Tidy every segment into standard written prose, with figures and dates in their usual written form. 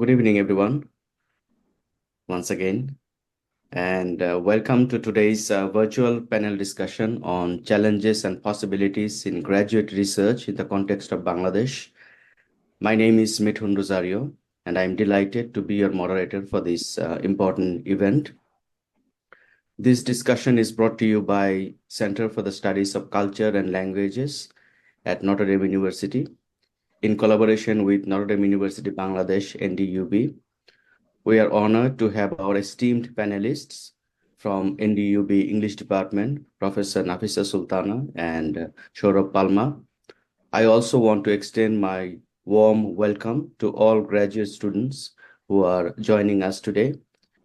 Good evening, everyone, once again, and welcome to today's virtual panel discussion on challenges and possibilities in graduate research in the context of Bangladesh. My name is Mithun Rozario, and I'm delighted to be your moderator for this important event. This discussion is brought to you by Center for the Studies of Culture and Languages at Notre Dame University, in collaboration with Notre Dame University Bangladesh, NDUB. We are honored to have our esteemed panelists from NDUB English Department, Professor Nafisa Sultana and Sourav Palma. I also want to extend my warm welcome to all graduate students who are joining us today.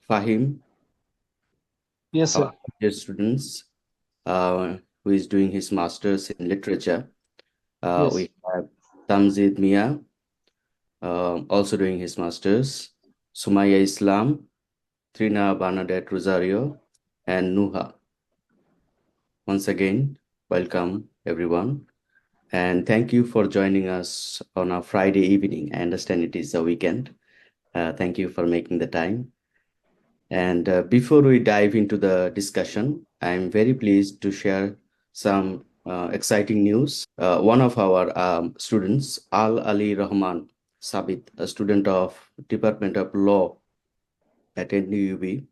Fahim, Yes, our sir. graduate students, who is doing his master's in literature. Yes. We have Tamzid Mia, also doing his master's. Sumaya Islam, Trina Bernadette Rozario, and Nuha. Once again, welcome everyone. And thank you for joining us on a Friday evening. I understand it is a weekend. Thank you for making the time. And before we dive into the discussion, I'm very pleased to share some exciting news. One of our students, Al Ali Rahman Sabit, a student of Department of Law at NDUB,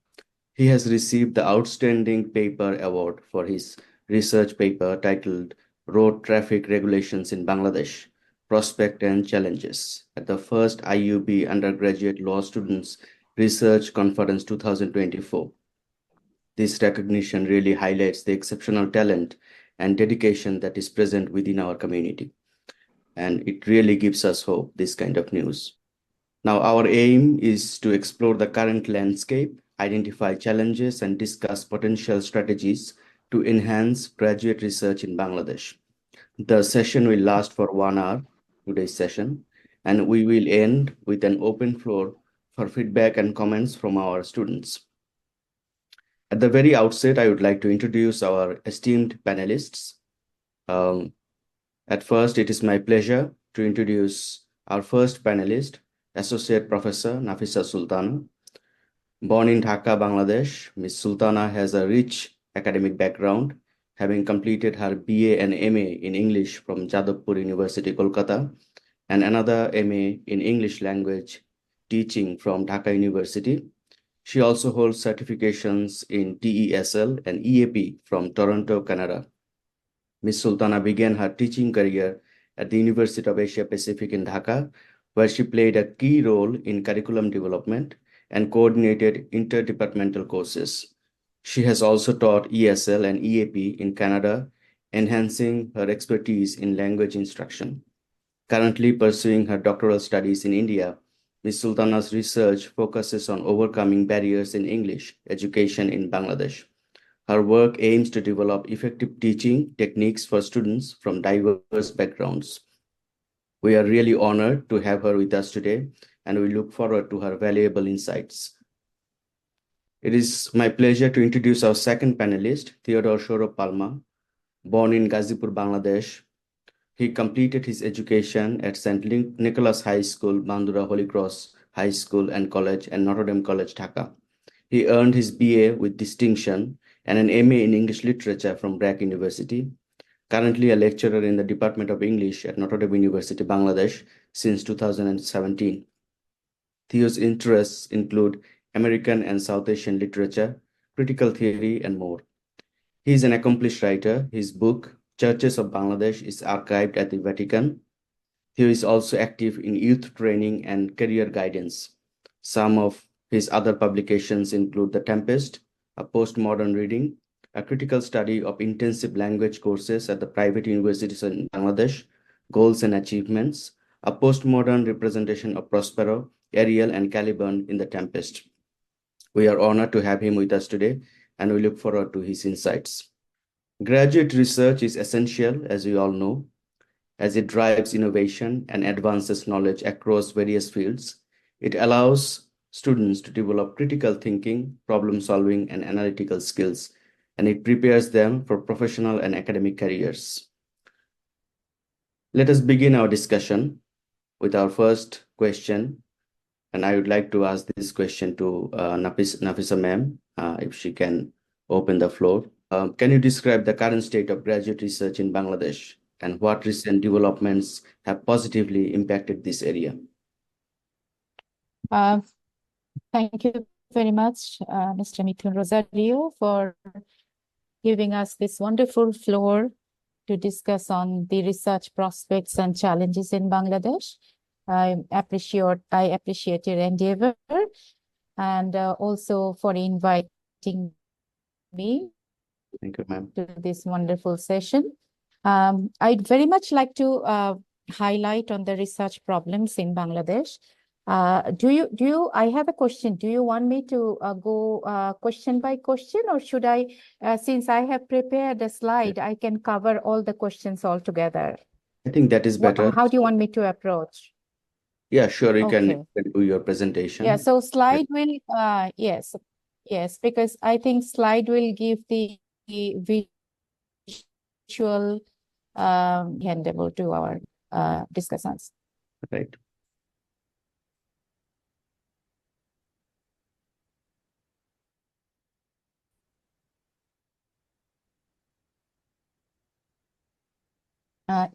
he has received the Outstanding Paper Award for his research paper titled Road Traffic Regulations in Bangladesh, Prospect and Challenges at the first IUB Undergraduate Law Students Research Conference 2024. This recognition really highlights the exceptional talent and dedication that is present within our community. And it really gives us hope, this kind of news. Now, our aim is to explore the current landscape, identify challenges, and discuss potential strategies to enhance graduate research in Bangladesh. The session will last for 1 hour, today's session, and we will end with an open floor for feedback and comments from our students. At the very outset, I would like to introduce our esteemed panelists. At first, it is my pleasure to introduce our first panelist, Associate Professor Nafisa Sultana. Born in Dhaka, Bangladesh, Ms. Sultana has a rich academic background, having completed her BA and MA in English from Jadavpur University, Kolkata, and another MA in English language teaching from Dhaka University. She also holds certifications in TESL and EAP from Toronto, Canada. Ms. Sultana began her teaching career at the University of Asia Pacific in Dhaka, where she played a key role in curriculum development and coordinated interdepartmental courses. She has also taught ESL and EAP in Canada, enhancing her expertise in language instruction. Currently pursuing her doctoral studies in India, Ms. Sultana's research focuses on overcoming barriers in English education in Bangladesh. Her work aims to develop effective teaching techniques for students from diverse backgrounds. We are really honored to have her with us today, and we look forward to her valuable insights. It is my pleasure to introduce our second panelist, Theodore Sourav Palma. Born in Ghazipur, Bangladesh, he completed his education at St. Nicholas High School, Bandura Holy Cross High School and College, and Notre Dame College, Dhaka. He earned his BA with distinction and an MA in English Literature from BRAC University. Currently a lecturer in the Department of English at Notre Dame University, Bangladesh since 2017. Theo's interests include American and South Asian literature, critical theory, and more. He is an accomplished writer. His book, Churches of Bangladesh, is archived at the Vatican. Theo is also active in youth training and career guidance. Some of his other publications include The Tempest, a postmodern reading, a critical study of intensive language courses at the private universities in Bangladesh, goals and achievements, a postmodern representation of Prospero, Ariel, and Caliban in The Tempest. We are honored to have him with us today, and we look forward to his insights. Graduate research is essential, as we all know, as it drives innovation and advances knowledge across various fields. It allows students to develop critical thinking, problem solving, and analytical skills, and it prepares them for professional and academic careers. Let us begin our discussion with our first question, And I would like to ask this question to Nafisa ma'am, if she can open the floor. Can you describe the current state of graduate research in Bangladesh and what recent developments have positively impacted this area? Thank you very much, Mr. Mithun Rozario, for giving us this wonderful floor to discuss on the research prospects and challenges in Bangladesh. I appreciate your endeavor and also for inviting me. Thank you, ma'am. To this wonderful session. I'd very much like to highlight on the research problems in Bangladesh. I have a question. Do you want me to go question by question, or should I, since I have prepared a slide, I can cover all the questions all together? I think that is better. How do you want me to approach? Yeah, sure. You can do your presentation. Yeah, so slide will, yes, because I think slide will give the visual handable to our discussants. Right.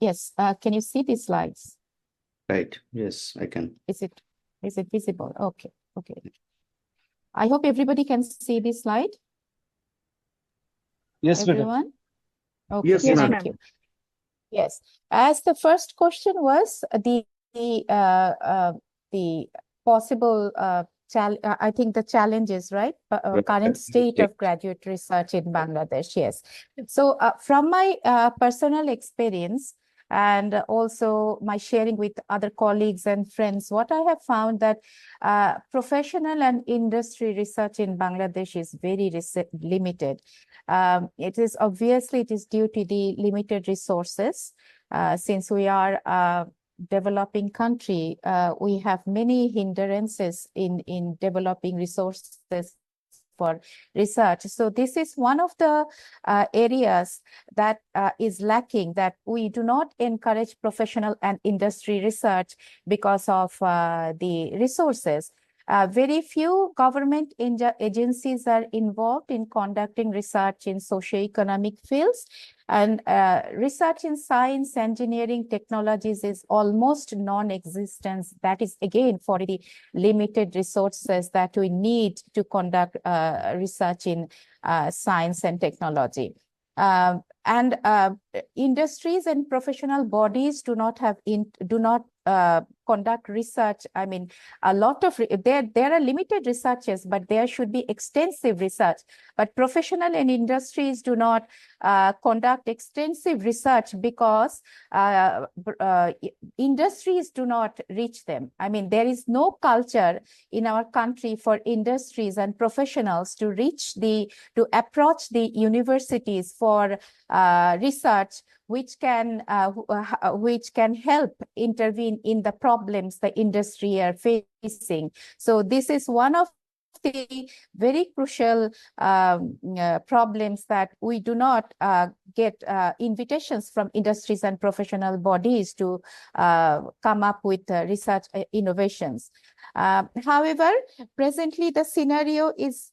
Yes, can you see these slides? Right. Yes, I can. Is it visible? Okay. I hope everybody can see this slide. Yes, everyone. Okay, yes, thank you. Yes, as the first question was the possible I think the challenges, right? Current state of graduate research in Bangladesh. Yes. So from my personal experience and also my sharing with other colleagues and friends, what I have found that professional and industry research in Bangladesh is very limited. It is due to the limited resources. Since we are a developing country, we have many hindrances in developing resources for research. So this is one of the areas that is lacking, that we do not encourage professional and industry research because of the resources. Very few government agencies are involved in conducting research in socio-economic fields, and research in science, engineering, technologies is almost non-existent. That is again for the limited resources that we need to conduct research in science and technology. And industries and professional bodies do not conduct research. I mean, a lot of there are limited researches, but there should be extensive research. But professional and industries do not conduct extensive research because industries do not reach them. I mean, there is no culture in our country for industries and professionals to approach the universities for research which can help intervene in the problems the industry are facing. So this is one of the very crucial problems, that we do not get invitations from industries and professional bodies to come up with research innovations. However, presently the scenario is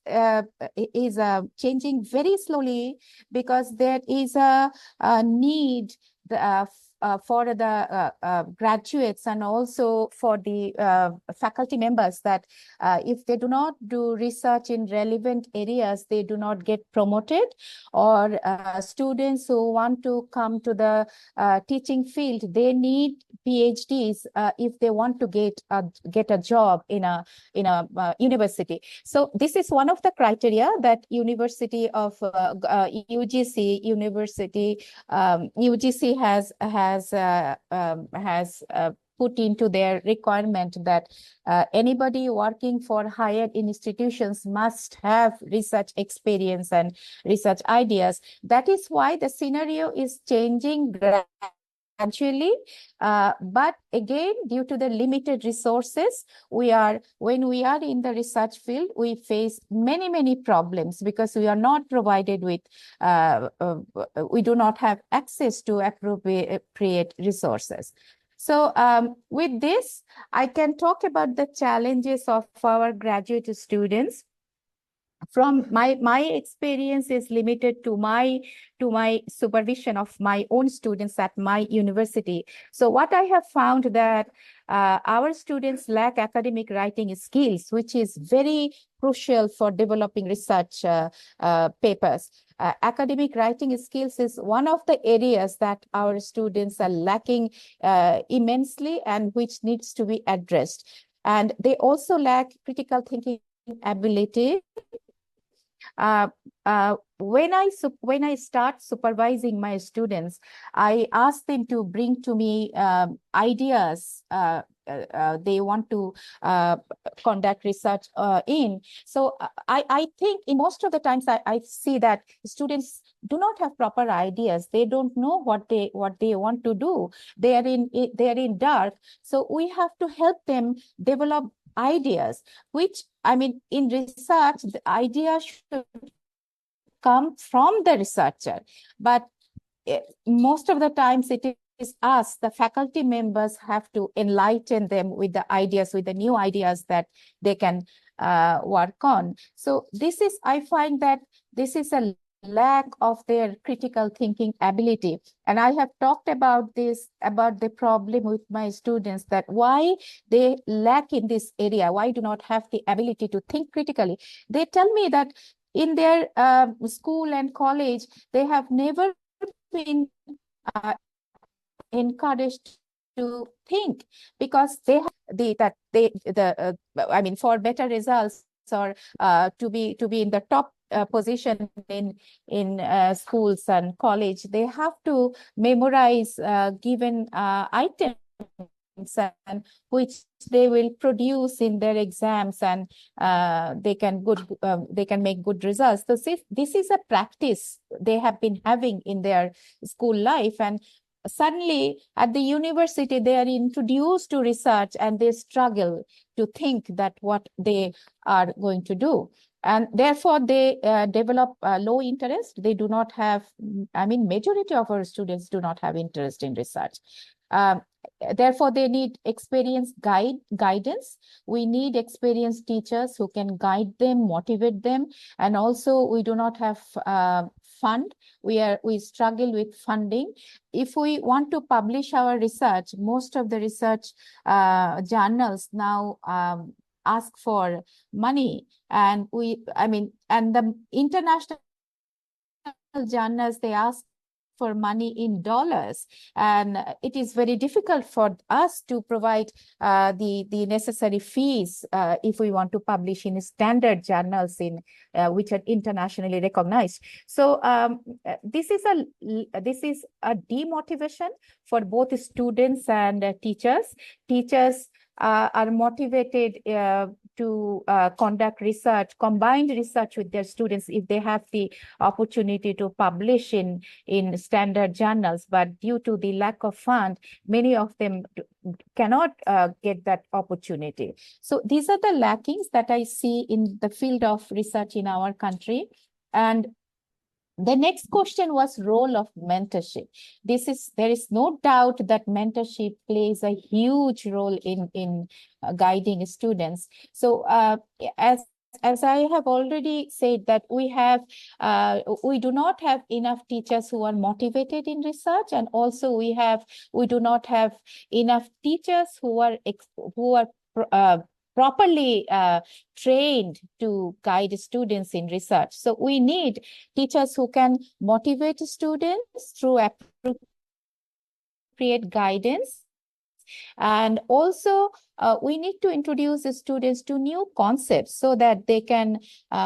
changing very slowly, because there is a need for the graduates and also for the faculty members, that if they do not do research in relevant areas, they do not get promoted, or students who want to come to the teaching field, they need PhDs if they want to get a job in a university. So this is one of the criteria that University of UGC has put into their requirement, that anybody working for higher institutions must have research experience and research ideas. That is why the scenario is changing gradually, but again, due to the limited resources, when we are in the research field, we face many problems, because we are not provided with, we do not have access to appropriate resources. So with this, I can talk about the challenges of our graduate students. From my experience is limited to my supervision of my own students at my university. So what I have found that our students lack academic writing skills, which is very crucial for developing research papers. Academic writing skills is one of the areas that our students are lacking immensely and which needs to be addressed. And they also lack critical thinking ability. When I start supervising my students, I ask them to bring to me ideas they want to conduct research in. So I think in most of the times I see that students do not have proper ideas. They don't know what they want to do. They are in dark. So we have to help them develop ideas, which, I mean, in research, the idea should come from the researcher, but most of the times it is us, the faculty members, have to enlighten them with the ideas, with the new ideas that they can work on. So this is, I find that this is a lack of their critical thinking ability. And I have talked about this, about the problem with my students, that why they lack in this area, why do not have the ability to think critically. They tell me that in their school and college, they have never been encouraged to think, because they have I mean, for better results or to be in the top position in schools and college, they have to memorize given items, and which they will produce in their exams, and they can make good results. So this is a practice they have been having in their school life, and suddenly at the university they are introduced to research and they struggle to think that what they are going to do. And therefore they develop low interest. They do not have, I mean, majority of our students do not have interest in research. Therefore, they need experienced guidance. We need experienced teachers who can guide them, motivate them. And also, we do not have fund. We struggle with funding. If we want to publish our research, most of the research journals now ask for money. And and the international journals, they ask for money in dollars, and it is very difficult for us to provide the necessary fees if we want to publish in standard journals in which are internationally recognized. So this is a demotivation for both students and teachers. Teachers are motivated to conduct research, combined research with their students if they have the opportunity to publish in standard journals. But due to the lack of fund, many of them cannot get that opportunity. So these are the lackings that I see in the field of research in our country. And the next question was role of mentorship. There is no doubt that mentorship plays a huge role in guiding students. So as I have already said, that we do not have enough teachers who are motivated in research, and also we do not have enough teachers who are properly trained to guide students in research. So we need teachers who can motivate students through appropriate guidance. And also, we need to introduce the students to new concepts so that they can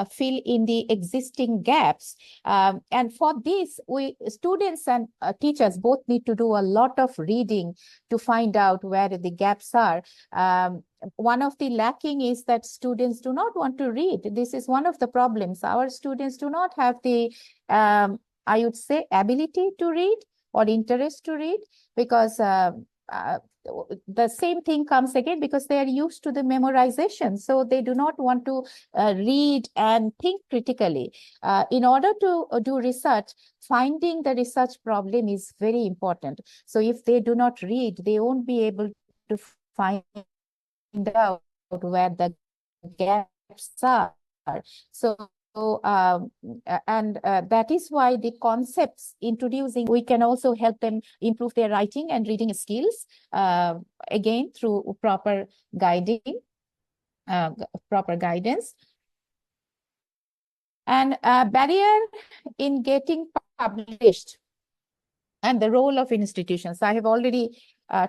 fill in the existing gaps. And for this, students and teachers both need to do a lot of reading to find out where the gaps are. One of the lacking is that students do not want to read. This is one of the problems. Our students do not have the, I would say, ability to read or interest to read, because the same thing comes again because they are used to the memorization. So they do not want to read and think critically. In order to do research, finding the research problem is very important. So if they do not read, they won't be able to find out where the gaps are. So that is why the concepts introducing, we can also help them improve their writing and reading skills, again, through proper guidance. And barrier in getting published and the role of institutions. I have already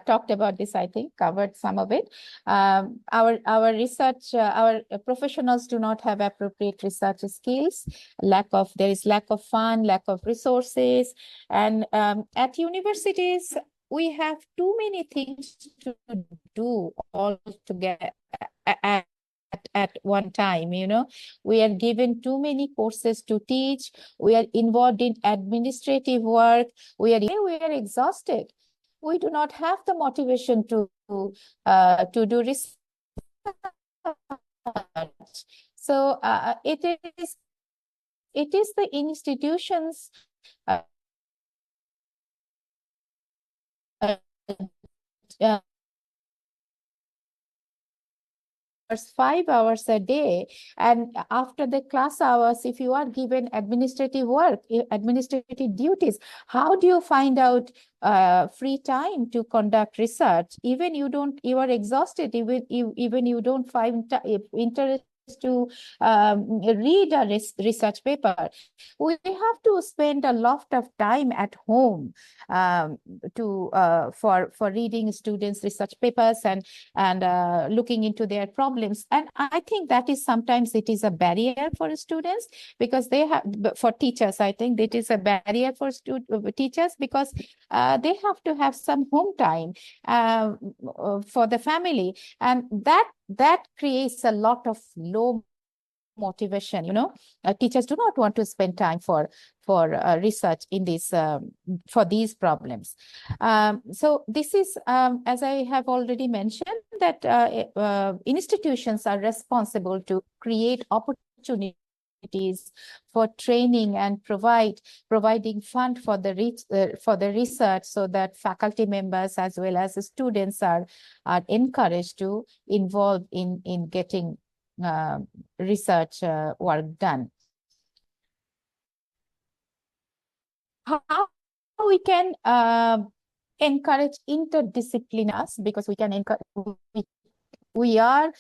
talked about this, I think, covered some of it. Our research, our professionals do not have appropriate research skills. There is lack of fund, lack of resources. And at universities, we have too many things to do all together at one time. We are given too many courses to teach. We are involved in administrative work. We are exhausted. We do not have the motivation to do research. So it is the institutions uh, 5 hours a day, and after the class hours, if you are given administrative work, administrative duties, how do you find out free time to conduct research? Even you are exhausted, even you don't find interest to read a research paper. We have to spend a lot of time at home for reading students' research papers and looking into their problems. And I think that is sometimes it is a barrier for students, because for teachers, I think it is a barrier for teachers, because they have to have some home time for the family, and that creates a lot of low motivation. Teachers do not want to spend time for research in this for these problems. So this is, as I have already mentioned, that institutions are responsible to create opportunities for training and providing fund for the research, so that faculty members as well as the students are encouraged to involve in getting research work done. How we can encourage interdisciplinary, because we can encourage, we have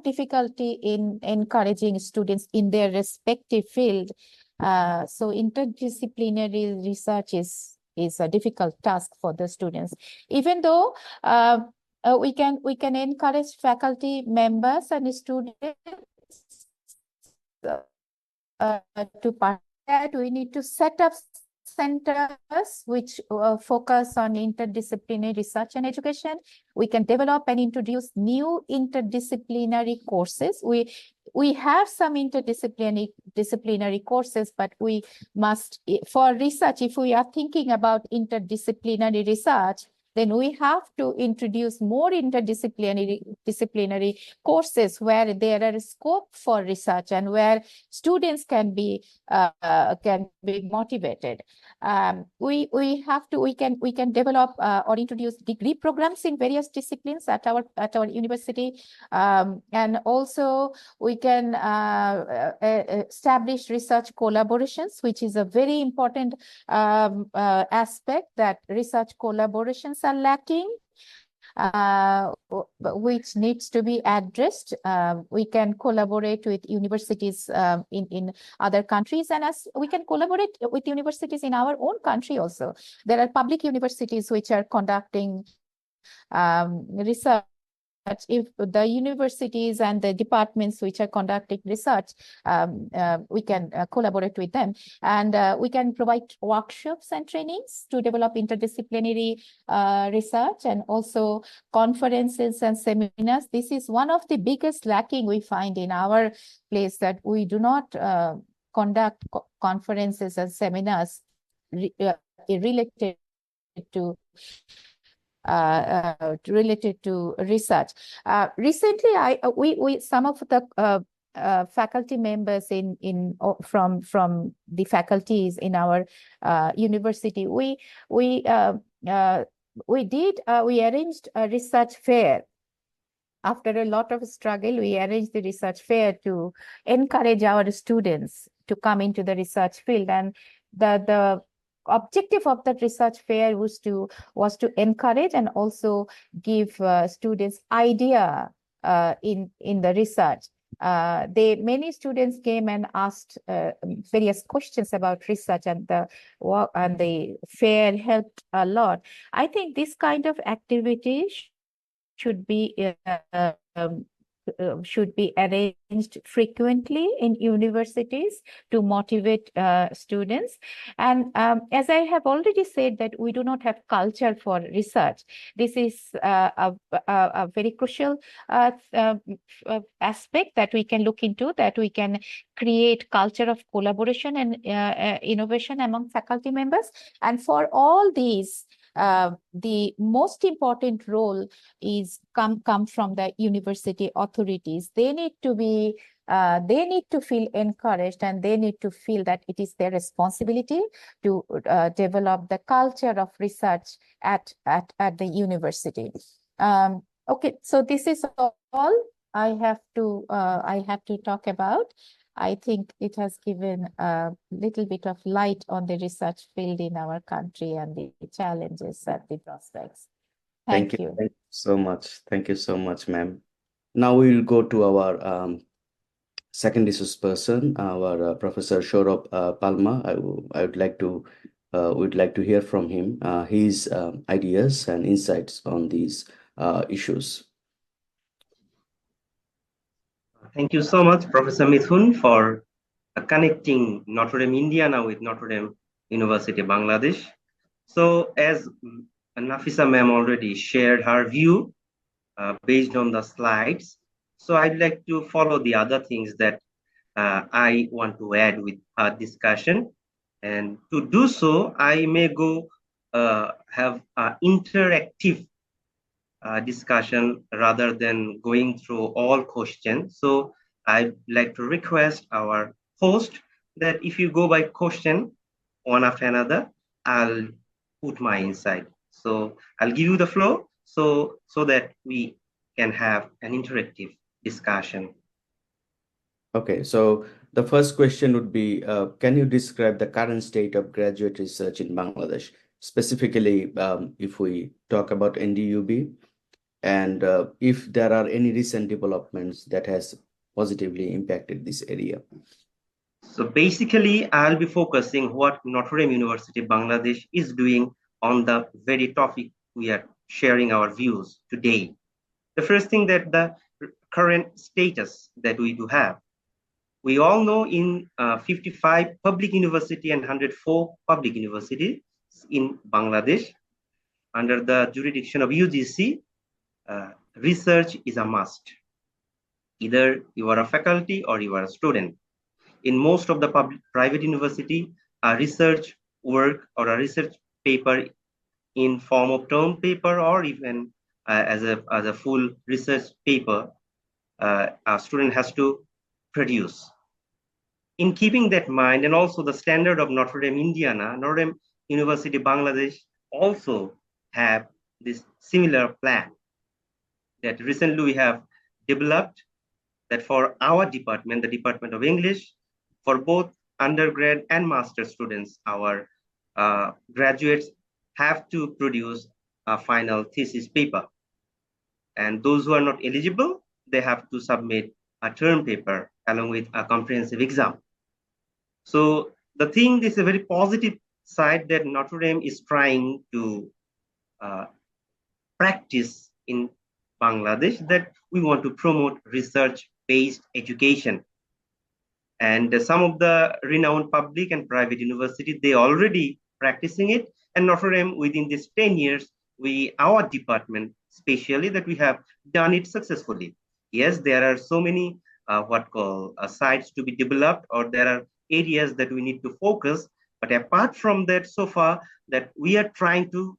difficulty in encouraging students in their respective field. So interdisciplinary research is a difficult task for the students, even though we can encourage faculty members and students to participate. We need to set up centers which focus on interdisciplinary research and education. We can develop and introduce new interdisciplinary courses. We have some interdisciplinary courses, but we must, for research, if we are thinking about interdisciplinary research, then we have to introduce more interdisciplinary courses where there are scope for research and where students can be motivated. We can develop or introduce degree programs in various disciplines at our university, and also we can establish research collaborations, which is a very important aspect, that research collaborations are lacking, which needs to be addressed. We can collaborate with universities in other countries, and as we can collaborate with universities in our own country also. There are public universities which are conducting research. If the universities and the departments which are conducting research, we can collaborate with them, and we can provide workshops and trainings to develop interdisciplinary research, and also conferences and seminars. This is one of the biggest lacking we find in our place, that we do not conduct conferences and seminars related to related to research. Recently, we some of the faculty members from the faculties in our university, we arranged a research fair. After a lot of struggle, we arranged the research fair to encourage our students to come into the research field. And the objective of that research fair was to encourage and also give students idea in the research. Many students came and asked various questions about research, and the fair helped a lot. I think this kind of activity should be arranged frequently in universities to motivate students. And as I have already said, that we do not have culture for research. This is a very crucial aspect that we can look into, that we can create culture of collaboration and innovation among faculty members. And for all these, the most important role is come from the university authorities. They need to feel encouraged, and they need to feel that it is their responsibility to develop the culture of research at the university. Okay, so this is all I have to talk about. I think it has given a little bit of light on the research field in our country and the challenges and the prospects. Thank you. Thank you so much. Thank you so much, ma'am. Now we will go to our second resource person, our Professor Sourav Palma. I would like to hear from him his ideas and insights on these issues. Thank you so much, Professor Mithun, for connecting Notre Dame Indiana with Notre Dame University Bangladesh. So as Nafisa ma'am already shared her view based on the slides, so I'd like to follow the other things that I want to add with our discussion. And to do so, I may go have an interactive discussion rather than going through all questions. So I'd like to request our host that if you go by question one after another, I'll put my insight. So I'll give you the floor so that we can have an interactive discussion. Okay, so the first question would be, can you describe the current state of graduate research in Bangladesh? Specifically, if we talk about NDUB, and if there are any recent developments that has positively impacted this area. So basically, I'll be focusing what Notre Dame University Bangladesh is doing on the very topic we are sharing our views today. The first thing, that the current status that we do have. We all know in 55 public university and 104 public universities in Bangladesh, under the jurisdiction of UGC, research is a must. Either you are a faculty or you are a student. In most of the private university, a research work or a research paper in form of term paper or even as a full research paper, a student has to produce. In keeping that mind, and also the standard of Notre Dame Indiana, Notre Dame University Bangladesh also have this similar plan that recently we have developed, that for our department, the Department of English, for both undergrad and master students, our graduates have to produce a final thesis paper. And those who are not eligible, they have to submit a term paper along with a comprehensive exam. So the thing is a very positive side that Notre Dame is trying to practice in Bangladesh, that we want to promote research-based education. And some of the renowned public and private universities, they already practicing it. And Notre Dame, within these 10 years, our department, especially, that we have done it successfully. Yes, there are so many sites to be developed, or there are areas that we need to focus. But apart from that, so far, that we are trying to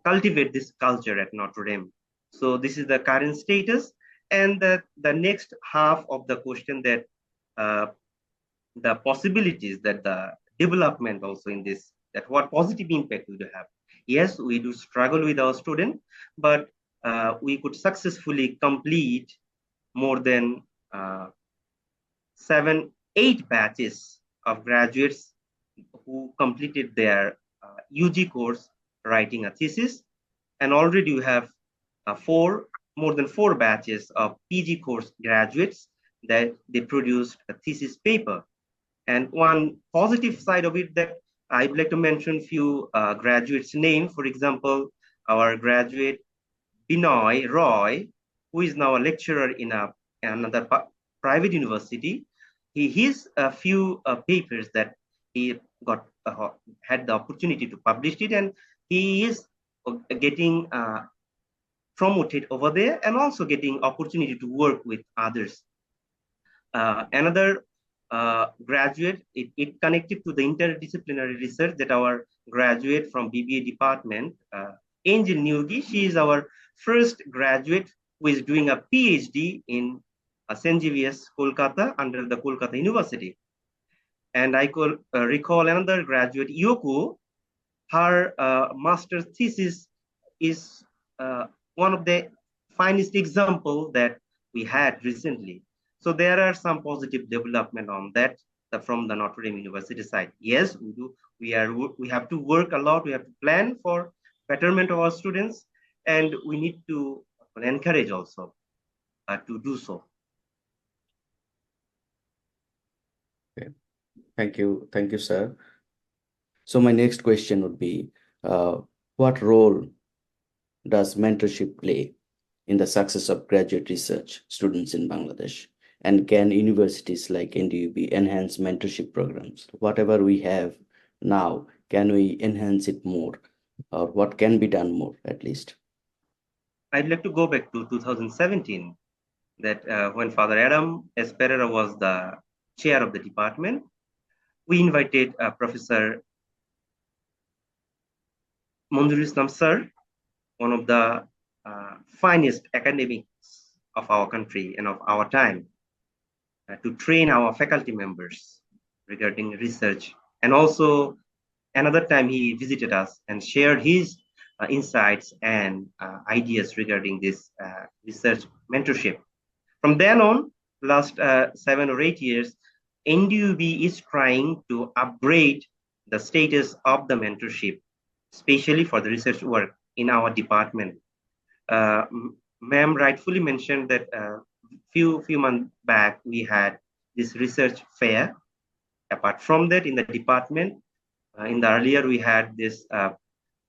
cultivate this culture at Notre Dame. So this is the current status. And the next half of the question, that the possibilities, that the development also in this, that what positive impact we do have. Yes, we do struggle with our student, but we could successfully complete more than 7-8 batches of graduates who completed their UG course writing a thesis, and already you have more than 4 batches of PG course graduates that they produced a thesis paper. And one positive side of it, that I'd like to mention few graduates' name. For example, our graduate Binoy Roy, who is now a lecturer in another private university. His few papers that he got had the opportunity to publish it, and he is getting promoted over there, and also getting opportunity to work with others. Another graduate, it connected to the interdisciplinary research, that our graduate from BBA department, Angel Nyugi, she is our first graduate who is doing a PhD in St. Xavier's, Kolkata, under the Kolkata University. And I could recall another graduate, Yoko. Her master's thesis is one of the finest example that we had recently. So there are some positive development on that from the Notre Dame University side. Yes, we do. We have to work a lot. We have to plan for betterment of our students, and we need to encourage also to do so. Okay. Thank you, sir. So my next question would be, what role does mentorship play in the success of graduate research students in Bangladesh? And can universities like NDUB enhance mentorship programs? Whatever we have now, can we enhance it more? Or what can be done more, at least? I'd like to go back to 2017, that when Father Adam Esperera was the chair of the department, we invited Professor Manjur Islam sir, one of the finest academics of our country and of our time, to train our faculty members regarding research. And also another time he visited us and shared his insights and ideas regarding this research mentorship. From then on, last 7 or 8 years, NDUB is trying to upgrade the status of the mentorship, especially for the research work in our department. Ma'am rightfully mentioned that few months back, we had this research fair. Apart from that, in the department, in the earlier, we had this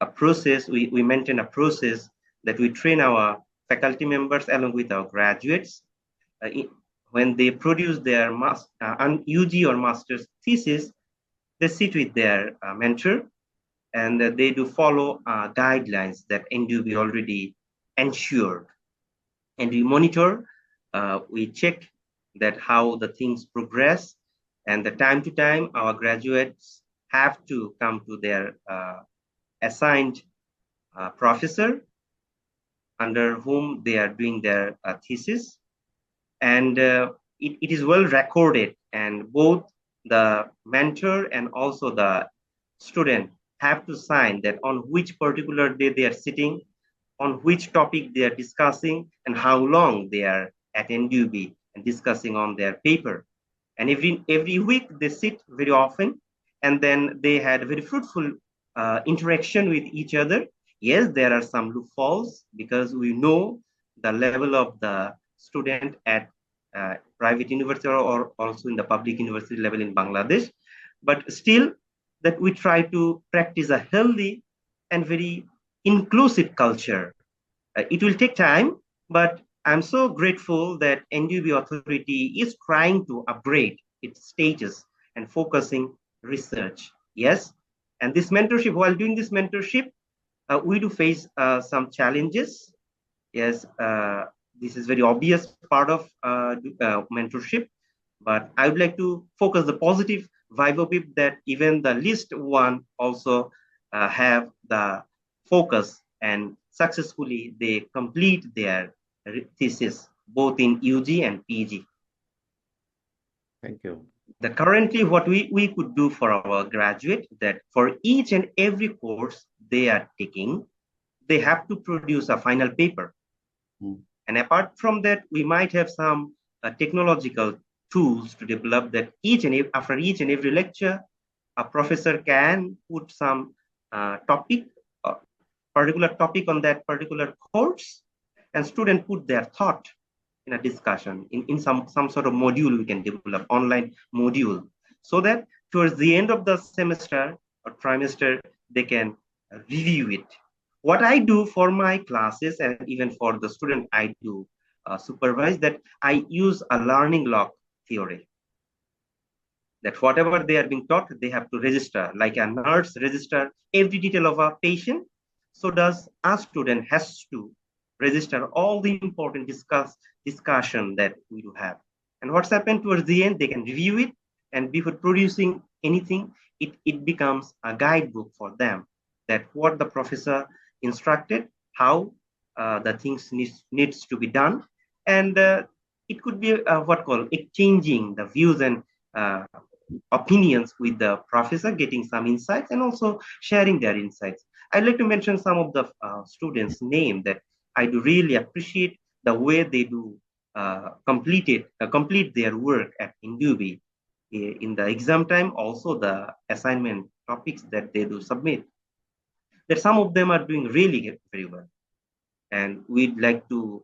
a process, we maintain a process that we train our faculty members along with our graduates. When they produce their UG or master's thesis, they sit with their mentor, and they do follow guidelines that NDUB already ensured. And we monitor, we check that how the things progress, and the time to time our graduates have to come to their assigned professor under whom they are doing their thesis. And it is well recorded, and both the mentor and also the student have to sign that on which particular day they are sitting, on which topic they are discussing, and how long they are at NDUB and discussing on their paper. And every week they sit very often, and then they had very fruitful interaction with each other. Yes, there are some loopholes, because we know the level of the student at private university or also in the public university level in Bangladesh, but still that we try to practice a healthy and very inclusive culture. It will take time, but I'm so grateful that NDUB authority is trying to upgrade its status and focusing research. Yes, and this mentorship, while doing this mentorship, we do face some challenges. Yes, this is very obvious part of mentorship, but I would like to focus the positive vibe of it, that even the least one also have the focus and successfully they complete their thesis both in UG and PG. Thank you. Currently what we could do for our graduate, that for each and every course they are taking, they have to produce a final paper. And apart from that, we might have some technological tools to develop that after each and every lecture, a professor can put some particular topic on that particular course, and student put their thought in a discussion in some sort of module we can develop, online module, so that towards the end of the semester or trimester, they can review it. What I do for my classes and even for the student I do supervise, that I use a learning log theory. That whatever they are being taught, they have to register, like a nurse register every detail of a patient. So does a student has to register all the important discussion that we do have. And what's happened towards the end, they can review it, and before producing anything, it becomes a guidebook for them, that what the professor instructed, how the things needs to be done. And it could be exchanging the views and opinions with the professor, getting some insights and also sharing their insights. I'd like to mention some of the students' name that I do really appreciate the way they do complete their work at NDUB in the exam time, also the assignment topics that they do submit. That some of them are doing really very well, and we'd like to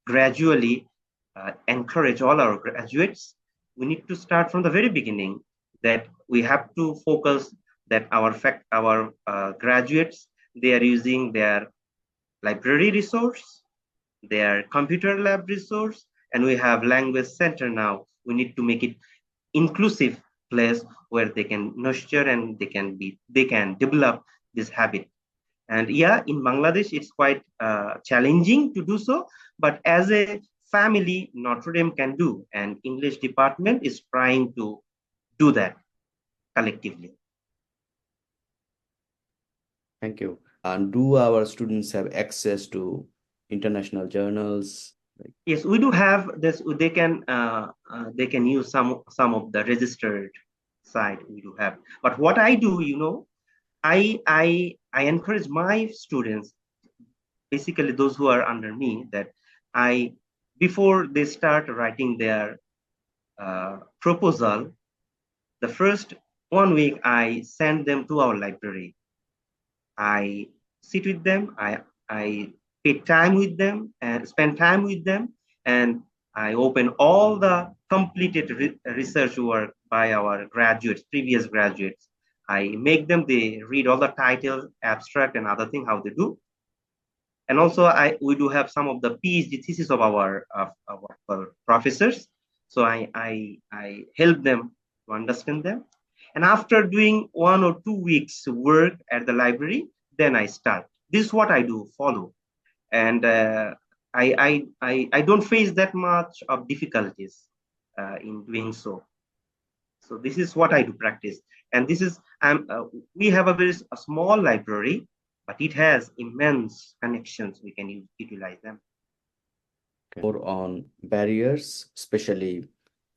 gradually encourage all our graduates. We need to start from the very beginning, that we have to focus that our graduates, they are using their library resource, their computer lab resource, and we have language center now. We need to make it inclusive place where they can nurture and they can develop this habit. And yeah, in Bangladesh, it's quite challenging to do so, but as a family, Notre Dame can do, and English department is trying to do that collectively. Thank you. And do our students have access to international journals? Yes, we do have this. They can use some of the registered site we do have. But what I do, I encourage my students, basically those who are under me, that before they start writing their proposal, the first 1 week I send them to our library. I sit with them, I pay time with them and spend time with them, and I open all the completed research work by our previous graduates. I make them, they read all the titles, abstract and other thing, how they do. And also we do have some of the PhD thesis of our professors. So I help them to understand them. And after doing 1 or 2 weeks work at the library, then I start. This is what I do, follow. And I don't face that much of difficulties in doing so. So this is what I do practice. And this is, we have a small library, but it has immense connections. We can utilize them. More on barriers, especially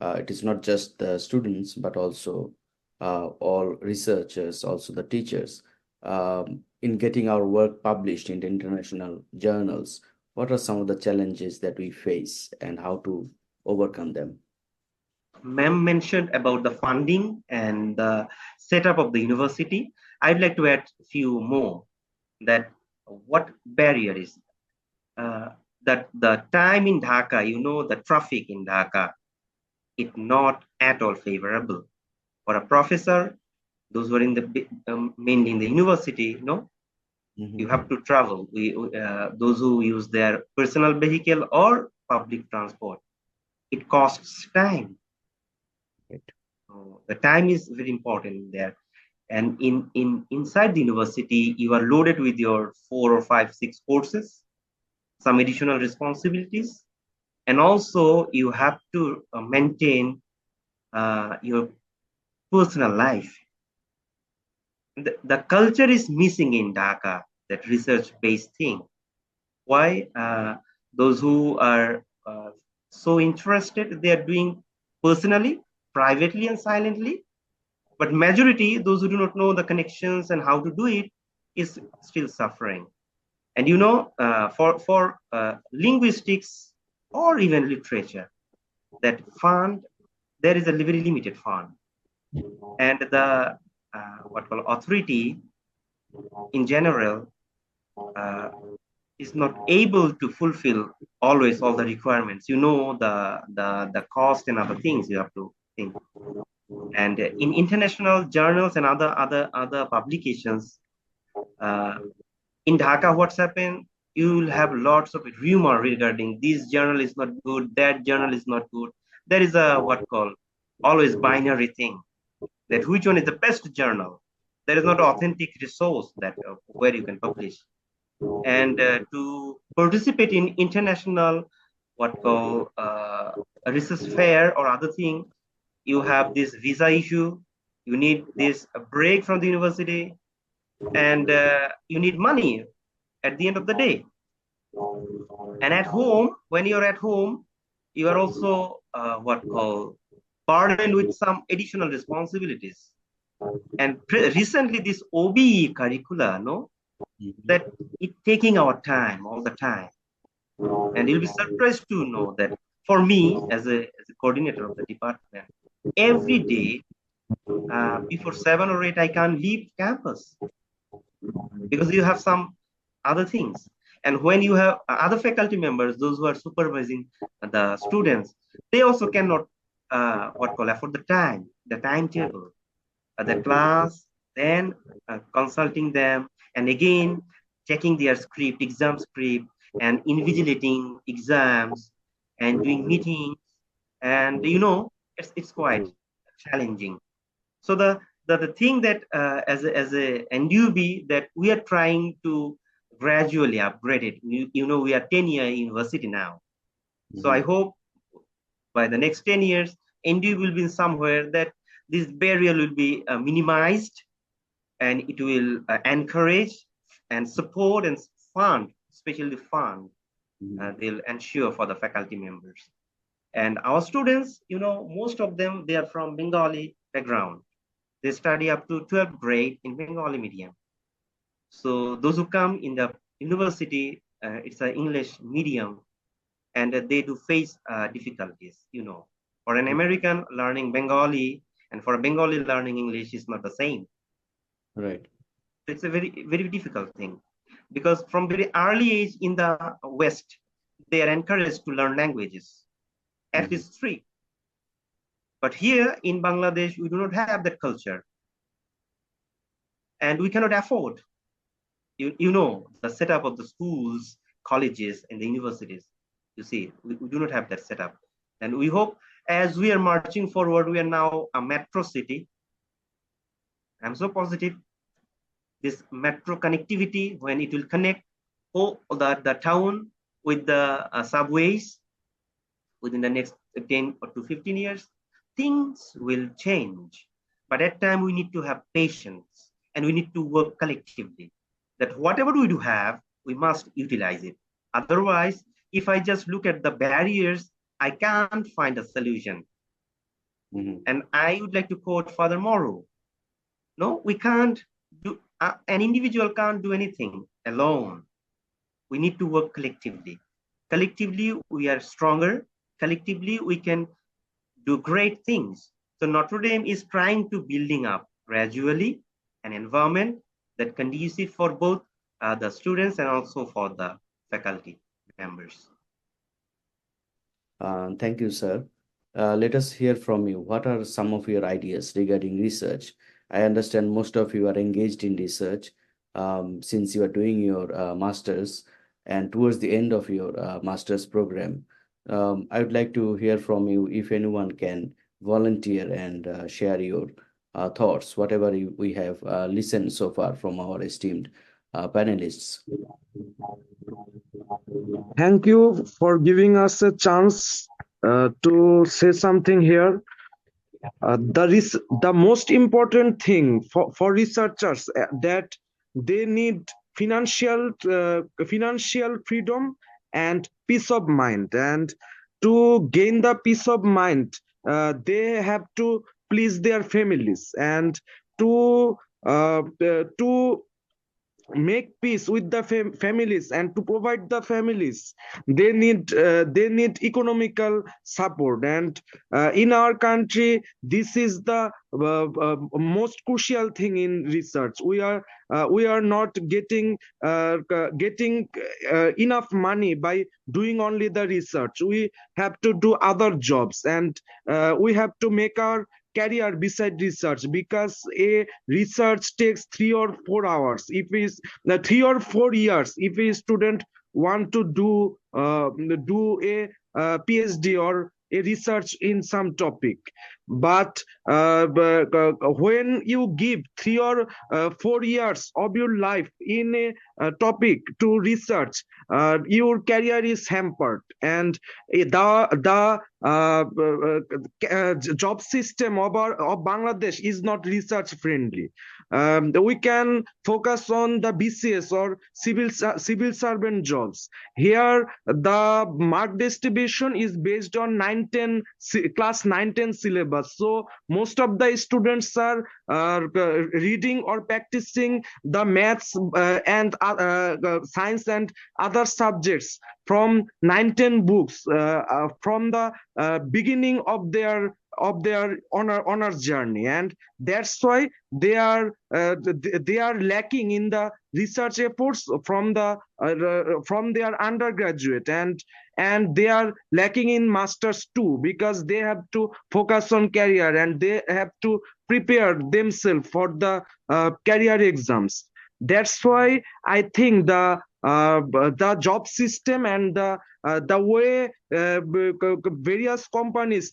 it is not just the students, but also all researchers, also the teachers, in getting our work published in the international journals. What are some of the challenges that we face and how to overcome them? Ma'am mentioned about the funding and the setup of the university. I'd like to add a few more. That what barrier is that the time in Dhaka, the traffic in Dhaka, it's not at all favorable for a professor. Those who are in the mainly in the university, you have to travel. Those who use their personal vehicle or public transport, it costs time. Right. So the time is very important there. And inside the university, you are loaded with your 4 or 5, 6 courses, some additional responsibilities, and also you have to maintain your personal life. The culture is missing in Dhaka. that research-based thing. Why? Those who are so interested, they are doing personally, privately, and silently. But majority, those who do not know the connections and how to do it, is still suffering. And you know, for linguistics or even literature, that fund, there is a very limited fund. And the authority in general is not able to fulfill always all the requirements. You know, the cost and other things you have to think. And in international journals and other publications, in Dhaka, what's happened? You will have lots of rumor regarding this journal is not good, that journal is not good. There is a always binary thing, that which one is the best journal. There is not authentic resource that where you can publish. And to participate in international research fair or other thing, you have this visa issue, you need this break from the university, and you need money at the end of the day. And at home, when you're at home, you are also burdened with some additional responsibilities. And recently, this OBE curricula, that it's taking our time all the time. And you'll be surprised to know that for me, as a coordinator of the department, every day before 7 or 8, I can't leave campus because you have some other things. And when you have other faculty members, those who are supervising the students, they also cannot afford the timetable, the class, then consulting them, and again checking their script, exam script, and invigilating exams and doing meetings, and it's quite challenging. So the thing that as a NDUB that we are trying to gradually upgrade it. We are 10-year university now. So I hope by the next 10 years, NDUB will be somewhere that this barrier will be minimized, and it will encourage and support and fund, especially fund, they'll ensure for the faculty members. And our students, most of them, they are from Bengali background. They study up to 12th grade in Bengali medium. So those who come in the university, it's an English medium, and they do face difficulties, For an American learning Bengali and for a Bengali learning English is not the same. Right. It's a very, very difficult thing, because from very early age in the West, they are encouraged to learn languages, at least 3. But here in Bangladesh, we do not have that culture. And we cannot afford, the setup of the schools, colleges, and the universities. You see, we do not have that setup. And we hope as we are marching forward, we are now a metro city. I'm so positive. This metro connectivity, when it will connect the town with the subways within the next 10 or to 15 years, things will change. But at that time, we need to have patience and we need to work collectively. That whatever we do have, we must utilize it. Otherwise, if I just look at the barriers, I can't find a solution. And I would like to quote Father Morrow. No, we can't do, an individual can't do anything alone. We need to work collectively. Collectively, we are stronger. Collectively, we can do great things. So Notre Dame is trying to building up gradually an environment that conducive for both the students and also for the faculty members. Thank you, sir. Let us hear from you. What are some of your ideas regarding research? I understand most of you are engaged in research since you are doing your master's and towards the end of your master's program. I would like to hear from you if anyone can volunteer and share your thoughts, whatever we have listened so far from our esteemed panelists. Thank you for giving us a chance to say something here. The most important thing for researchers that they need financial freedom and peace of mind. And to gain the peace of mind, they have to please their families, and to make peace with the families and to provide the families, they need economical support. And in our country, this is the most crucial thing in research. We are not getting enough money by doing only the research. We have to do other jobs, and we have to make our career beside research, because a research takes 3 or 4 hours. If is 3 or 4 years, if a student want to do a PhD or a research in some topic. But when you give 3 or 4 years of your life in a topic to research, your career is hampered. And the job system of Bangladesh is not research friendly. We can focus on the BCS or civil servant jobs. Here, the mark distribution is based on class 9-10 syllabus. So most of the students are reading or practicing the maths and science and other subjects from 9-10 books from the beginning of their honors journey. And that's why they are lacking in the research efforts from their undergraduate, and they are lacking in masters too, because they have to focus on career and they have to prepare themselves for the career exams. That's why I think the job system and the way various companies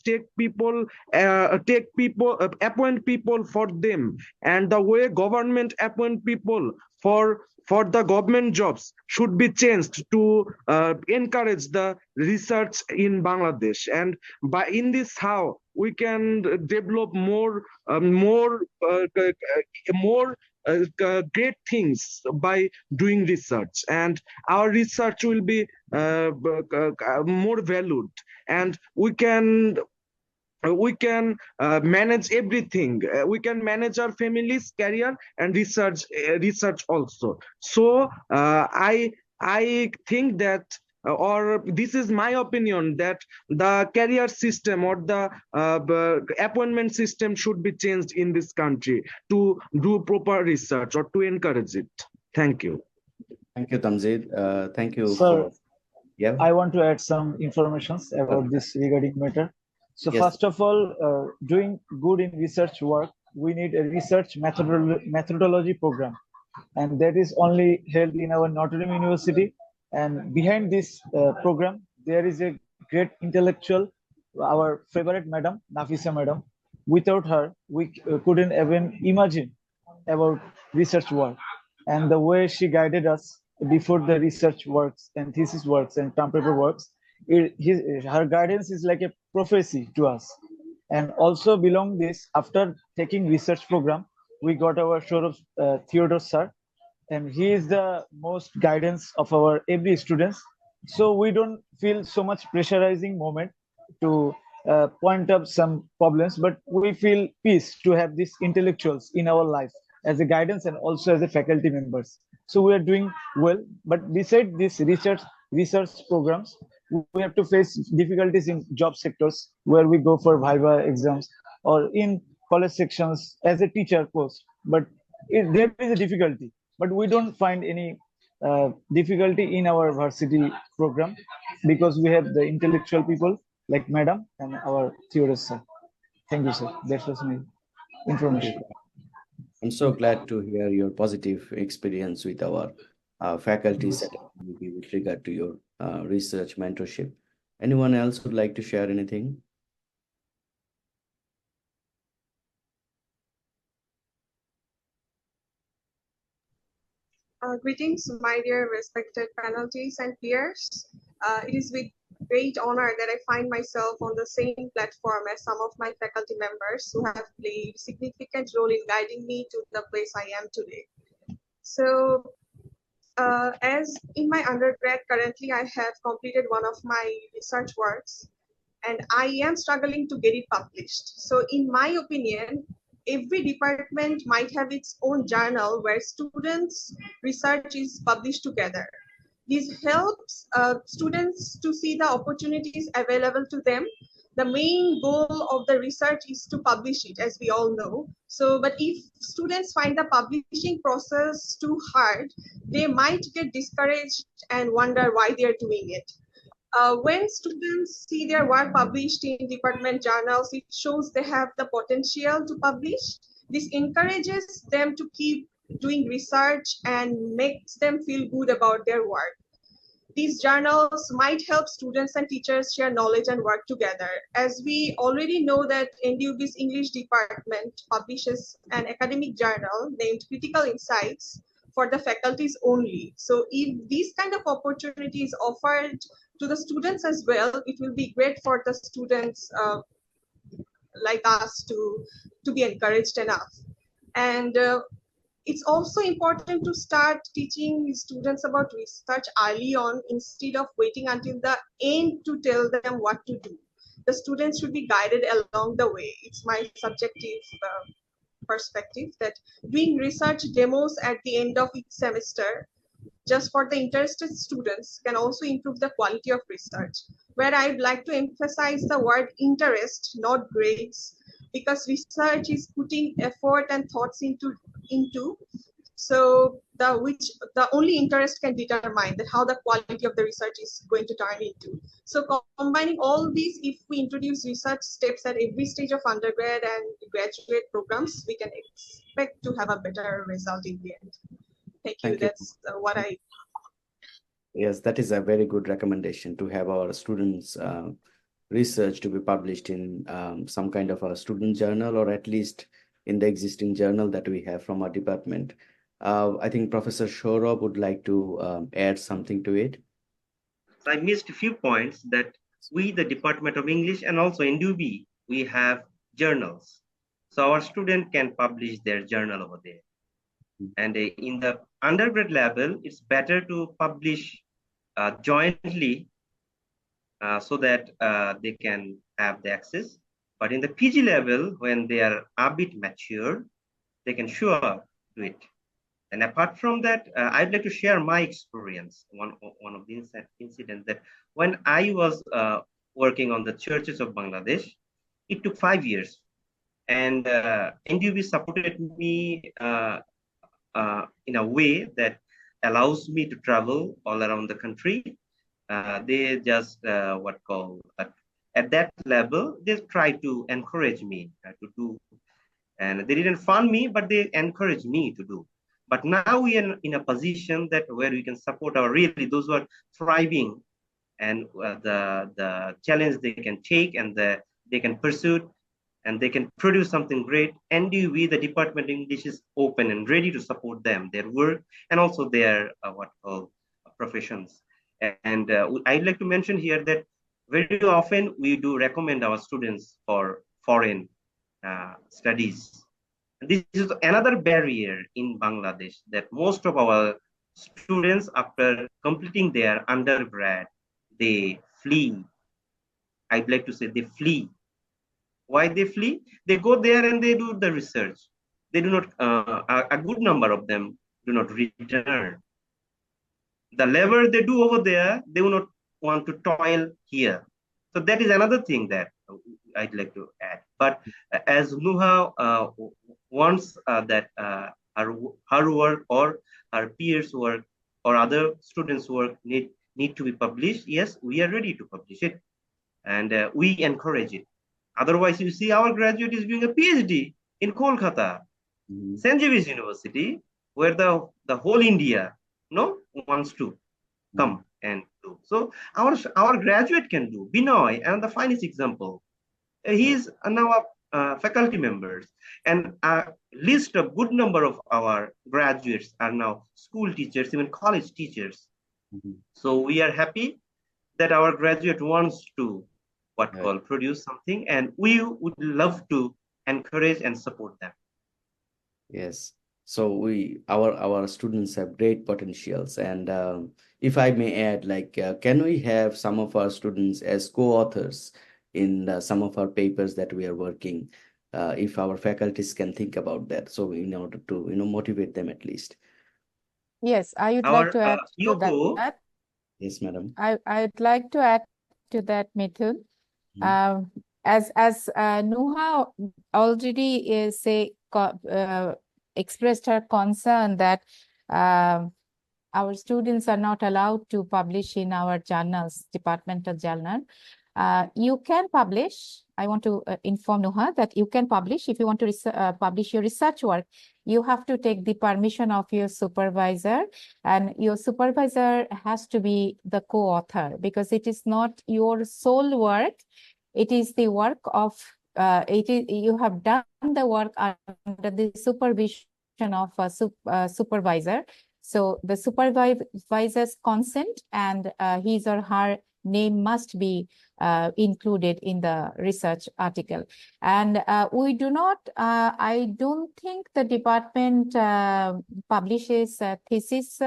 appoint people for them, and the way government appoint people for the government jobs should be changed to encourage the research in Bangladesh. And in this, how we can develop more great things by doing research, and our research will be more valued, and we can manage everything. We can manage our family's career and research also. So I think that, or this is my opinion, that the career system or the appointment system should be changed in this country to do proper research or to encourage it. Thank you. Thank you, Tamzid. Thank you. Sir, yeah. I want to add some informations about this regarding matter. So Yes. first of all, doing good in research work, we need a research methodology program, and that is only held in our Notre Dame University. And behind this program, there is a great intellectual, our favorite madam, Nafisa madam. Without her, we couldn't even imagine about research work. And the way she guided us before the research works and thesis works and term paper works, her guidance is like a prophecy to us. And also belong this, after taking research program, we got our Sourav Theodore sir, and he is the most guidance of our every students. So we don't feel so much pressurizing moment to point up some problems, but we feel peace to have these intellectuals in our life as a guidance and also as a faculty members. So we are doing well. But beside these research programs, we have to face difficulties in job sectors where we go for viva exams, or in college sections as a teacher post. But there is a difficulty, but we don't find any difficulty in our varsity program, because we have the intellectual people like madam and our Theodore sir. Thank you, sir. That was my information. I'm so glad to hear your positive experience with our faculty Yes. setup with regard to your research mentorship. Anyone else would like to share anything? Greetings, my dear respected panelists and peers. It is with great honor that I find myself on the same platform as some of my faculty members who have played a significant role in guiding me to the place I am today. So as in my undergrad, currently I have completed one of my research works and I am struggling to get it published. So in my opinion, every department might have its own journal where students' research is published together. This helps students to see the opportunities available to them. The main goal of the research is to publish it, as we all know. So, but if students find the publishing process too hard, they might get discouraged and wonder why they're doing it. When students see their work published in department journals, it shows they have the potential to publish. This encourages them to keep doing research and makes them feel good about their work. These journals might help students and teachers share knowledge and work together. As we already know that NDUB's English Department publishes an academic journal named Critical Insights for the faculties only. So if this kind of opportunity is offered to the students as well, it will be great for the students like us to be encouraged enough. And it's also important to start teaching students about research early on instead of waiting until the end to tell them what to do. The students should be guided along the way. It's my subjective perspective that doing research demos at the end of each semester just for the interested students can also improve the quality of research, where I'd like to emphasize the word interest, not grades, because research is putting effort and thoughts into so the only interest can determine that how the quality of the research is going to turn into. So combining all these, if we introduce research steps at every stage of undergrad and graduate programs, we can expect to have a better result in the end. Thank you. That's what I. Yes, that is a very good recommendation to have our students' research to be published in some kind of a student journal, or at least in the existing journal that we have from our department. I think Professor Sourav would like to add something to it. I missed a few points that we, the Department of English and also NDUB, we have journals. So our student can publish their journal over there. And in the undergrad level, it's better to publish jointly so that they can have the access. But in the PG level, when they are a bit mature, they can sure do it. And apart from that, I'd like to share my experience. One of the incidents that when I was working on the churches of Bangladesh, it took 5 years. And NDUB supported me in a way that allows me to travel all around the country. They just at that level, they try to encourage me to do, and they didn't fund me, but they encouraged me to do. But now we are in a position that where we can support our really those who are thriving, and the challenge they can take and they can pursue, and they can produce something great. NDUB, the Department of English, is open and ready to support them, their work, and also their professions. And I'd like to mention here that very often we do recommend our students for foreign studies. This is another barrier in Bangladesh, that most of our students, after completing their undergrad, they flee. I'd like to say they flee. Why they flee? They go there and they do the research. They do not, a good number of them do not return. The level they do over there, they will not want to toil here. So that is another thing that I'd like to add. But as Nuha wants that her work or her peers' work or other students' work need to be published, yes, we are ready to publish it, and we encourage it. Otherwise, you see, our graduate is doing a PhD in Kolkata, St. James University, where the whole India wants to come and do. So our graduate can do. Binoy, and the finest example. He is now a faculty members, and a list of good number of our graduates are now school teachers, even college teachers. So we are happy that our graduate wants to produce something, and we would love to encourage and support them. Yes. So our students have great potentials, and if I may add, like, can we have some of our students as co-authors in some of our papers that we are working? If our faculties can think about that, so in order to motivate them at least. Yes, I would like Our to add to Yoko, that. Yes, madam. I'd like to add to that, Mithun. Mhm. As Nuha already expressed her concern that our students are not allowed to publish in our journals, departmental journal. You can publish. I want to inform Nuha that you can publish if you want to publish your research work. You have to take the permission of your supervisor, and your supervisor has to be the co-author, because it is not your sole work. It is the work of you have done the work under the supervision of a supervisor. So the supervisor's consent and his or her name must be included in the research article. And we do not, I don't think the department publishes a thesis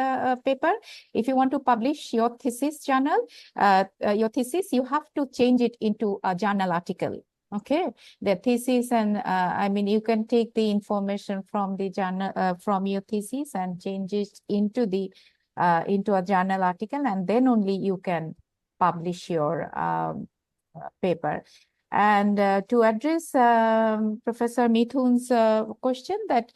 paper. If you want to publish your thesis journal, your thesis, you have to change it into a journal article. Okay, the thesis, and I mean, you can take the information from the journal, from your thesis, and change it into the into a journal article, and then only you can publish your paper. And to address Professor Mithun's question that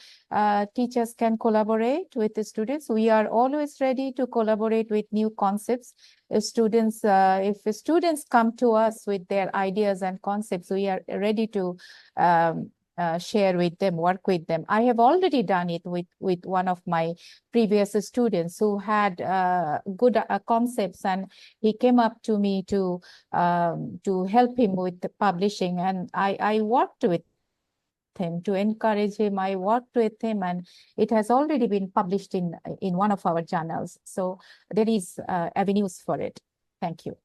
teachers can collaborate with the students, we are always ready to collaborate with new concepts. If students come to us with their ideas and concepts, we are ready to share with them, work with them. I have already done it with one of my previous students who had good concepts, and he came up to me to help him with the publishing, and I worked with him to encourage him. I worked with him, and it has already been published in one of our journals. So there is avenues for it. Thank you.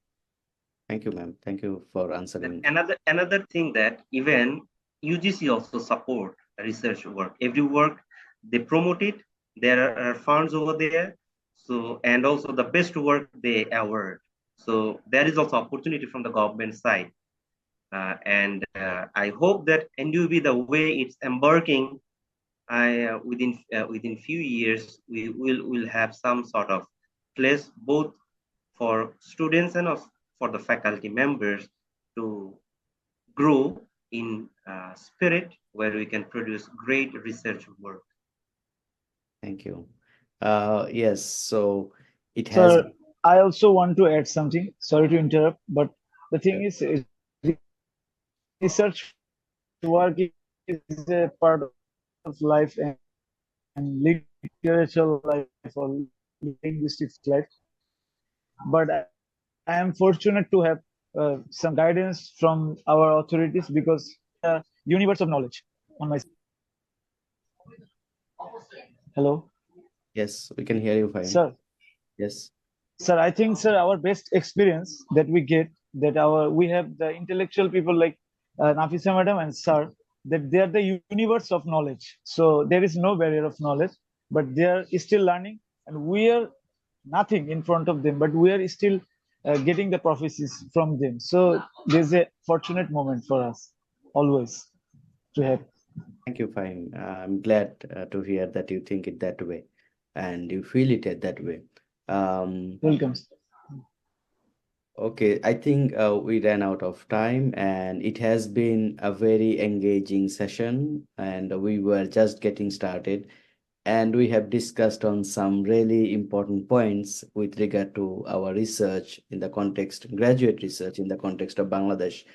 Thank you, ma'am. Thank you for answering. Another thing that even UGC also support research work. Every work they promote it. There are funds over there. So, and also the best work they award. So there is also opportunity from the government side. And I hope that NDUB, the way it's embarking, within few years, we will have some sort of place both for students and for the faculty members to grow in spirit, where we can produce great research work. Thank you. Yes, so it has. Sir, I also want to add something. Sorry to interrupt, but the thing is, research work is a part of life, and literature life, or linguistics life. But I am fortunate to have some guidance from our authorities, because universe of knowledge on my. Hello. Yes, we can hear you fine. Sir. Yes. Sir, I think, sir, our best experience that we get, that we have the intellectual people like Nafisa madam and sir, that they are the universe of knowledge. So there is no barrier of knowledge, but they are still learning, and we are nothing in front of them, but we are still getting the prophecies from them. So there's a fortunate moment for us always to have. Thank you, fine. I'm glad to hear that you think it that way and you feel it that way. Welcome. Okay, I think we ran out of time, and it has been a very engaging session, and we were just getting started, and we have discussed on some really important points with regard to our research in the context, graduate research in the context of Bangladesh.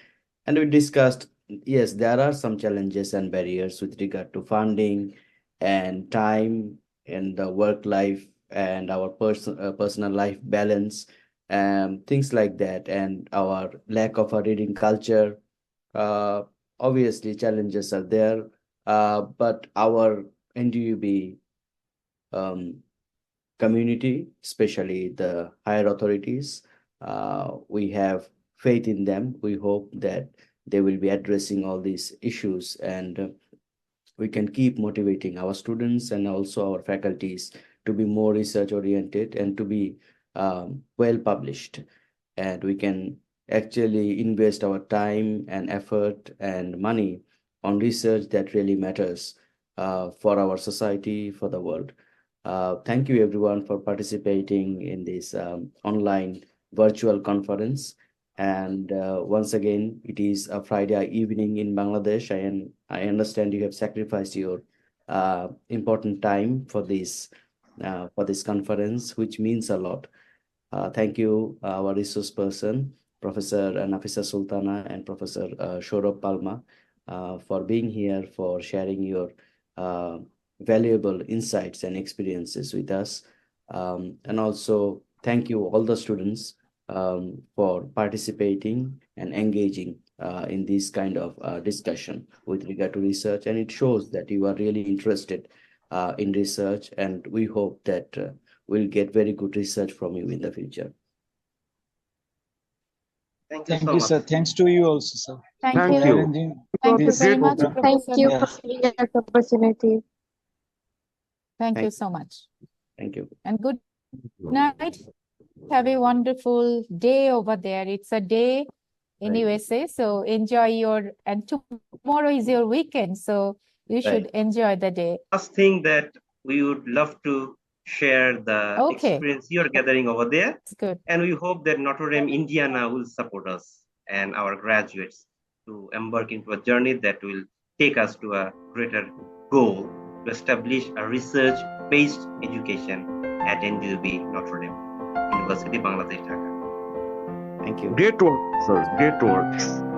And we discussed, yes, there are some challenges and barriers with regard to funding and time and the work life and our personal life balance and things like that, and our lack of a reading culture. Obviously, challenges are there, but our NDUB community, especially the higher authorities, we have faith in them. We hope that they will be addressing all these issues, and we can keep motivating our students and also our faculties to be more research oriented and to be well published. And we can actually invest our time and effort and money on research that really matters for our society, for the world. Thank you everyone for participating in this online virtual conference. And once again, it is a Friday evening in Bangladesh, and I understand you have sacrificed your important time for this conference, which means a lot. Thank you, our resource person, Professor Nafisa Sultana and Professor Sourav Palma, for being here, for sharing your valuable insights and experiences with us. And also, thank you all the students for participating and engaging in this kind of discussion with regard to research. And it shows that you are really interested in research, and we hope that we'll get very good research from you in the future. Thank you Thank so you, much. sir. Thanks to you also, sir. Thank Thank you. you. Arranging Thank you this very much, program. Professor. Thank you Yes. for giving us the opportunity. Thank you Thank- so much. Thank you. And good night. Have a wonderful day over there. It's a day in Right. USA, so enjoy and tomorrow is your weekend, so you should enjoy the day. Last thing that we would love to share the Okay. experience you're gathering over there. It's good. And we hope that Notre Dame Indiana will support us and our graduates to embark into a journey that will take us to a greater goal to establish a research-based education at NDUB Notre Dame University Bangladesh, Dhaka. Thank you. Great work, sir. Great work.